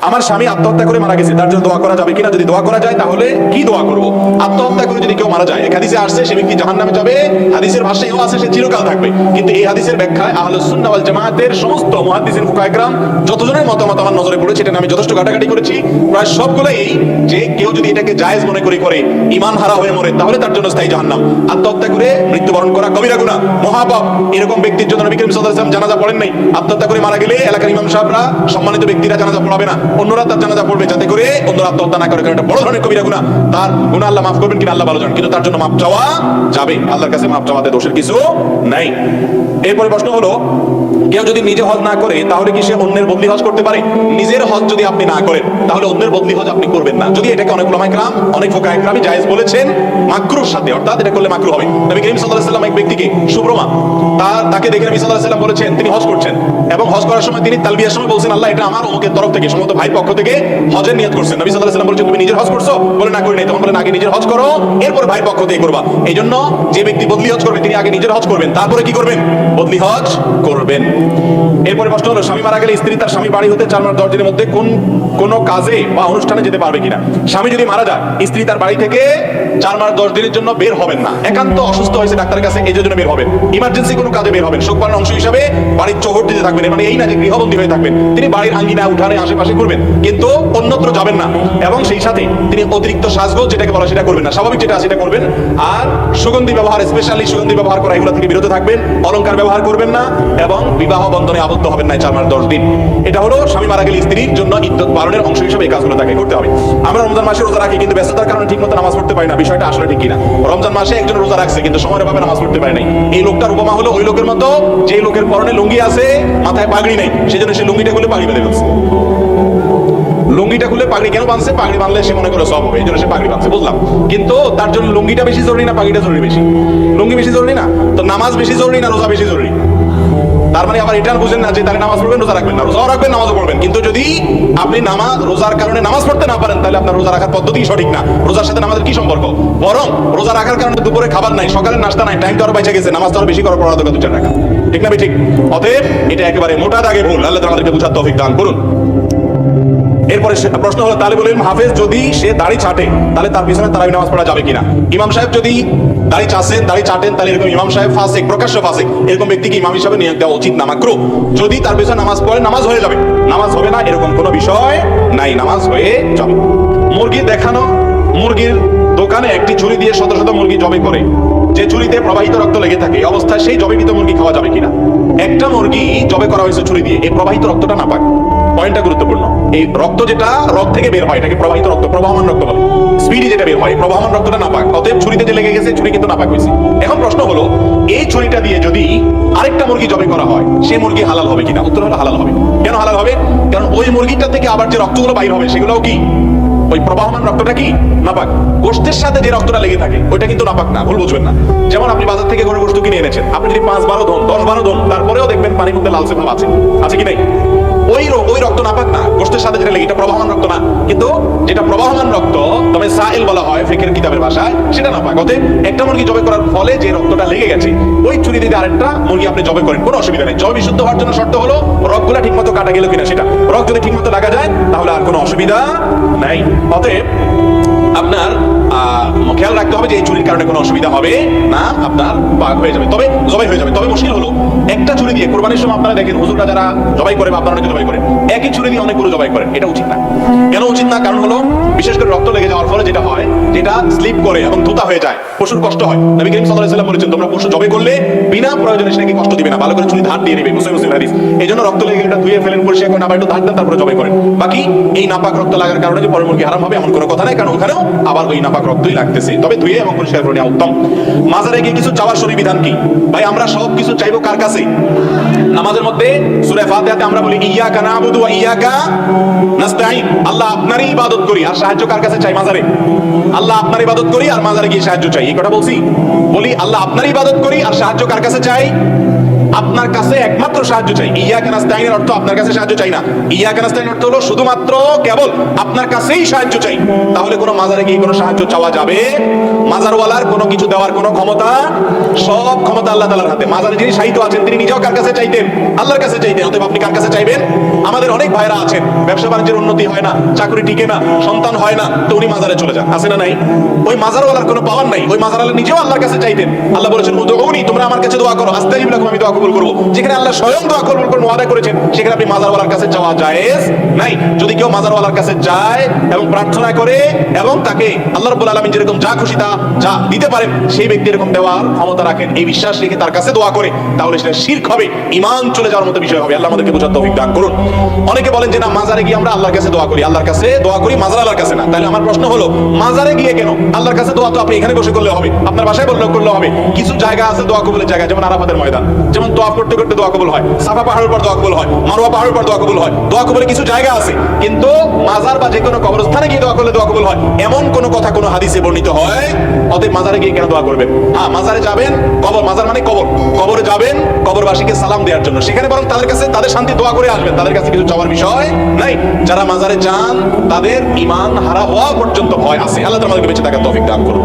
আমার স্বামী আত্মহত্যা করে মারা গেছে, তার জন্য দোয়া করা যাবে কিনা? যদি দোয়া করা যায় তাহলে কি দোয়া করব? আত্মহত্যা করে যদি কেউ মারা যায়, এক হাদিসে আসছে সে ব্যক্তি জাহান্নামে যাবে, হাদিসের ভাষ্যেও আছে সে চিরকাল থাকবে। কিন্তু এই হাদিসের ব্যাখ্যায় আহলুস সুন্নাহ ওয়াল জামাতের সমস্ত মুহাদ্দিসিন ফুকাহায়ে কেরাম যতজনের মতামত আমার নজরে পড়েছে, এটা আমি যথেষ্ট ঘাটাঘাটি করেছি, প্রায় সবগুলোই এই যে কেউ যদি এটাকে জায়েজ মনে করে ঈমান হারা হয়ে মরে, তাহলে তার জন্য স্থায়ী জাহান্নাম। আত্মহত্যা করে মৃত্যুবরণ করা কবিরা গুনাহ, মহাপাপ। এরকম ব্যক্তির জন্য নবী করিম সাল্লাল্লাহু আলাইহি ওয়াসাল্লাম জানাজা পড়েন নাই। আত্মহত্যা করে মারা গেলে এলাকার ইমাম সাহেবরা, সম্মানিত ব্যক্তিরা জানাজা পড়াবে না, অন্যরা তার জানাজা পড়বে, যাতে করে অন্যরা আত্মহত্যা না করে। কারণ এটা বড় ধরনের কবিরা গুনাহ। তার গুনাহ আল্লাহ মাফ করবেন কিনা আল্লাহ ভালো জানেন, কিন্তু তার জন্য মাফ চাওয়া যাবে, আল্লাহর কাছে মাফ চাওয়াতে দোষের কিছু নাই। এরপরে প্রশ্ন হলো, কেউ যদি নিজে হজ না করে তাহলে কি সে অন্যের বদলি হজ করতে পারে? নিজের হজ যদি আপনি না করেন তাহলে অন্যের বদলি হজ আপনি করবেন না, যদি এটাকে অনেক উলামায়ে কেরাম, অনেক ফুকাহায়ে কেরাম জায়েজ বলেছেন মাকরুর সাথে, অর্থাৎ এটা করলে মাকরু হবে। নবী করিম সাল্লাল্লাহু আলাইহি ওয়াসাল্লাম এক ব্যক্তিকে, সুব্রমা, তাকে দেখে নবী সাল্লাল্লাহু আলাইহি ওয়াসাল্লাম বলেছেন তিনি হজ করছেন, এবং হজ করার সময় তিনি তালবিয়ার সময় বলছেন আল্লাহ এটা আমার অমুকের তরফ থেকে, সম্ভবত ভাই পক্ষ থেকে হজের নিয়ত করছেন। নবী সাল্লাল্লাহু আলাইহি ওয়াসাল্লাম বলেছেন তুমি নিজের হজ করছো? বলে না করি নাই। তখন বলেন আগে নিজের হজ করো, এরপর ভাই পক্ষ থেকে করবা। এই জন্য যে ব্যক্তি বদলি হজ করবে তিনি আগে নিজের হজ করবেন, তারপরে কি করবেন? বদলি হজ করবেন। এরপরে প্রশ্ন হলো, স্বামী মারা গেলে স্ত্রী তার স্বামী বাড়ি হতে 4 মাস 10 দিনের মধ্যে কোন কাজে বা অনুষ্ঠানে যেতে পারবে কিনা? স্বামী যদি মারা যায়, স্ত্রী তার বাড়ি থেকে 4 মাস 10 দিনের জন্য বের হবেন না। একান্ত অসুস্থ হয়েছে ডাক্তারের কাছে, এই জন্য বের হবেন। ইমার্জেন্সি কোনো কাজে বের হবেন, শোক পালনের অংশ হিসাবে বাড়ির চৌহদ্দিতে থাকবেন, মানে এই না যে গৃহবন্দী হয়ে থাকবেন। তিনি বাড়ির আঙ্গিনা, উঠানে, আশেপাশে করবেন, কিন্তু অন্যত্র যাবেন না। এবং সেই সাথে তিনি অতিরিক্ত সাজগোজ যেটাকে বলা সেটা করবেন না, স্বাভাবিক যেটা সেটা করবেন। আর সুগন্ধি ব্যবহার, স্পেশালি সুগন্ধি ব্যবহার করা, এগুলো থেকে বিরত থাকবেন। অলংকার ব্যবহার করবেন না এবং বিবাহ বন্ধনে আবদ্ধ হবেন না 4 মাস 10 দিন। এটা হলো স্বামী মারা গেলে স্ত্রীর জন্য ইদ্দত পালনের অংশ হিসেবে এই কাজগুলো তাকে করতে হবে। আমরা রমজান মাসে রোজা রাখি, কিন্তু ব্যস্ততার কারণে ঠিকমতো নামাজ পড়তে পারি না। বিষয়টা আসলে ঠিক কিনা? রমজান মাসে একজন রোজা রাখছে কিন্তু সময়ের অভাবে নামাজ পড়তে পারে নাই। এই লোকটার উপমা হলো ওই লোকের মতো যে লোকের পরনে লুঙ্গি আছে, মাথায় পাগড়ি নেই, সেজন্য সে লুঙ্গিটা খুলে পাগড়ি বেঁধে ফেলছে। লুঙ্গিটা খুলে পাগড়ি কেন বাঁধছে? পাগড়ি বাঁধলে সে মনে করে সব হবে, এই জন্য সে পাগড়ি বাঁধছে, বুঝলাম। কিন্তু তার জন্য লুঙ্গিটা বেশি জরুরি না পাগড়িটা জরুরি বেশি? লুঙ্গি বেশি জরুরি না? তো নামাজ বেশি জরুরি না রোজা বেশি জরুরি? তার মানে আবার এটা বুঝেন না যে তাহলে নামাজ পড়বেন রোজা রাখবেন না, রোজাও রাখবেন নামাজও পড়বেন। কিন্তু যদি আপনি রোজার কারণে নামাজ পড়তে না পারেন, তাহলে আপনার রোজা রাখার পদ্ধতি সঠিক না। রোজার সাথে নামাজের কি সম্পর্ক? বরং রোজা রাখার কারণে দুপুরে খাবার নাই, সকালের নাস্তা নাই, টাইম তো আরো বেঁচে গেছে, নামাজটা আরো বেশি করার পড়া দরকার 2-4 টাকা, ঠিক না? ঠিক। অতএব এটা একেবারে মোটা দাগে ভুল। আল্লাহ আমাদেরকে বুঝার তৌফিক দান করুন। এরপরে প্রশ্ন হলো, তালিবুল ইলম হাফেজ যদি সে দাড়ি ছাটে তাহলে তার পিছনে তারাবি নামাজ পড়া যাবে কিনা? ইমাম সাহেব যদি দাড়ি চাটেন তাহলে এরকম ইমাম সাহেব ফাসিক, প্রকাশ্য ফাসিক, এরকম ব্যক্তিকে ইমাম হিসাবে নিয়োগ দেওয়া উচিত না, মাকরুহ। যদি তার পিছনে নামাজ পড়ে নামাজ হয়ে যাবে, নামাজ হবে না এরকম কোনো বিষয় নাই, নামাজ হয়ে যাবে। মুরগি দেখানো, মুরগির দোকানে একটি ছুরি দিয়ে শত শত মুরগি জবে করে, যে ছুরিতে প্রবাহিত রক্ত লেগে থাকে, এই অবস্থায় সেই জবেকৃত মুরগি খাওয়া যাবে কিনা? একটা মুরগি জবে করা হয়েছে ছুরি দিয়ে, এই প্রবাহিত রক্তটা নাপাক। পয়েন্টটা গুরুত্বপূর্ণ। এই রক্ত যেটা রক্ত থেকে বের হয় এটাকে প্রবাহিত রক্ত, প্রবাহমান রক্ত বলে। স্পিডি যেটা বের হয়, প্রবাহমান রক্তটা নাপাক। অতএব ছুরিতে যে লেগে গেছে, ছুরি কিন্তু নাপাক হয়েছে। এখন প্রশ্ন হলো, এই ছুরিটা দিয়ে যদি আরেকটা মুরগি জবে করা হয়, সেই মুরগি হালাল হবে কিনা? উত্তর হলো হালাল হবে। কেন হালাল হবে? কারণ ওই মুরগিটা থেকে আবার যে রক্তগুলো বাইর হবে সেগুলোও কি ওই প্রবাহমান রক্তটা কি নাপাক? গোশতের সাথে যে রক্তটা লেগে থাকে ওইটা কিন্তু নাপাক না, ভুল বুঝবেন না। যেমন আপনি বাজার থেকে গরুর গোশত কিনে এনেছেন, আপনি যদি 5-12 ধন 10-12 ধন, তারপরেও দেখবেন পানির মধ্যে লালচে ভাব আছে কি নাই? ওই রক্ত নাপাক না, গোশতের সাথে যেটা লেগে, এটা প্রবাহমান রক্ত না। কিন্তু যেটা প্রবাহমান রক্ত, তবে সাইল বলা হয় ফিকহের কিতাবের ভাষায়, সেটা নাপাক। অতএব একটা মুরগি জবে করার ফলে যে রক্তটা লেগে গেছে, ওই ছুরি দিয়ে আরেকটা মুরগি আপনি জবে করেন, কোনো অসুবিধা নেই। জবে বিশুদ্ধ হওয়ার জন্য শর্ত হলো রগগুলা ঠিকমতো কাটা গেল কিনা সেটা। রগ যদি ঠিকমতো লাগা যায় তাহলে আর কোনো অসুবিধা নাই। অতএব আপনার খেয়াল রাখতে হবে যে এই চুরির কারণে কোনো অসুবিধা হবে না, আপনার পাক হয়ে যাবে, তবে জবাই হয়ে যাবে। তবে মুশকিল হলো, একটা ছুরি দিয়ে কোরবানির সময় আপনারা দেখেন হুজুররা যারা জবাই করে বা আপনারা অনেকে জবাই করেন, একই ছুরি দিয়ে অনেক গরু জবাই করেন, এটা উচিত না। কেন উচিত না? কারণ হলো বিশেষ করে রক্ত লেগে যাওয়ার ফলে যেটা হয়, যেটা স্লিপ করে এবং ধুতা হয়ে যায়, পশুর কষ্ট হয়। নবী করিম সাল্লাল্লাহু আলাইহি ওয়াসাল্লাম বলেছেন তোমরা পশু জবাই করলে বিনা প্রয়োজনে সেটাকে কষ্ট দিবে না, ভালো করে ছুরি ধার দিয়ে নেবে, মুসলিম হাদিস। এই জন্য রক্ত লেগে এটা ধুয়ে ফেলেন, পরিষ্কার করে আবার একটু ধার দেন, তারপরে জবাই করেন। বাকি এই নাপাক রক্ত লাগার কারণে যে পরের মুরগি হারাম হবে এমন কোনো কথা নাই, কারণ ওখানেও আবার ওই নাপাক রক্তই লাগতেছে। তবে ধুয়ে এবং পরিষ্কার করে নেওয়া উত্তম। মাজারে গিয়ে কিছু চাওয়ার শরীর বিধান কি? ভাই আমরা সব কিছু চাইবো কার কাছে? নামাজের মধ্যে সূরা ফাতিহাতে আমরা বলি ইয়্যাকা না'বুদু ওয়া ইয়্যাকা নাস্তাঈন, আল্লাহ আপনারই ইবাদত করি আর সাহায্য কার কাছে চাই? মাজারে। আল্লাহ আপনার ইবাদত করি আর মাজারে গিয়ে সাহায্য চাই, এই কথা বলছি? বলি আল্লাহ আপনার ইবাদত করি আর সাহায্য কার কাছে চাই? আপনার কাছে একমাত্র সাহায্য চাই। ইয়াকা নাস্তাইনের অর্থ আপনার কাছে সাহায্য চাই না। ইয়াকা নাস্তাইনের অর্থ হলো শুধুমাত্র কেবল আপনার কাছেই সাহায্য চাই। তাহলে কোনো মাজারে গিয়ে কোনো সাহায্য চাওয়া যাবে? মাজারওয়ালার কোনো কিছু দেওয়ার কোনো ক্ষমতা, সব ক্ষমতা আল্লাহ তাআলার হাতে। মাজারে যিনি শায়িত আছেন তিনি নিজেও কার কাছে চাইতেন? আল্লাহর কাছে চাইতেন। অতএব আপনি কার কাছে চাইবেন? আমাদের অনেক ভাইরা আছেন, ব্যবসা বাণিজ্যের উন্নতি হয় না, চাকরি টিকে না, সন্তান হয় না, তো উনি মাজারে চলে যান, আছে না নাই? ওই মাজারওয়ালার কোনো পাওয়ার নাই, ওই মাজারওয়ালা নিজেও আল্লাহর কাছে চাইতেন। আল্লাহ বলেছেন উদউনি, তোমরা আমার কাছে দোয়া করো, আস্তাজিব লাকুম, আমি দোয়া কবুল করব। যেখানে আল্লাহ স্বয়ং দোয়া কবুল করে ওয়াদা করেছেন, সেখানে আপনি মাজারওয়ালার কাছে চাওয়া জায়েজ নাই। যদি কেউ মাজারওয়ালার কাছে যায় এবং প্রার্থনা করে এবং তাকে আল্লাহ রাব্বুল আলামিন যেরকম যা খুশি তা যা দিতে পারেন, সেই ব্যক্তি এরকম দেওয়ার ক্ষমতা রাখেন, এই বিশ্বাস রেখে তার কাছে দোয়া করে, তাহলে সেটা শিরক হবে, ঈমান চলে যাওয়ার মতো বিষয় হবে। আল্লাহ আমাদেরকে বোঝার তৌফিক দান করুন। অনেকে বলেন যে না, মাজারে গিয়ে আমরা আল্লাহর কাছে দোয়া করি, আল্লাহর কাছে দোয়া করি, মাজারওয়ালার কাছে না। তাহলে আমার প্রশ্ন হলো, মাজারে গিয়ে কেন? আল্লাহর কাছে দোয়া তো আপনি এখানে বসে করলে হবে, আপনার বাসায় করলে হবে। কিছু জায়গা আছে দোয়া কবুলের জায়গা, যেমন আরাফাতের ময়দান, যেমন তোয়াফ করতে করতে দোয়া কবুল হয়, সাফা পাহাড়ের পর দোয়া কবুল হয়, মারওয়া পাহাড়ের পর দোয়া কবুল হয়। দোয়া কবুলের কিছু জায়গা আছে, কিন্তু মাজার বা যে কোনো কবরস্থানে গিয়ে দোয়া করলে দোয়া কবুল হয় এমন কোন কথা কোন হাদিসে বর্ণিত হয়? অতএব মাজারে গিয়ে কেন দোয়া করবেন? হ্যাঁ, মাজারে যাবেন, কবর, মাজার মানে কবর, কবরে যাবেন কবরবাসীকে সালাম দেওয়ার জন্য, সেখানে বরং তাদের কাছে তাদের শান্তি দোয়া করে আসবেন, তাদের কাছে কিছু চাওয়ার বিষয় নাই। যারা মাজারে যান তাদের ঈমান হারা হওয়া পর্যন্ত ভয় আছে। আল্লাহ আমাদেরকে বেঁচে থাকার তৌফিক দান করুন।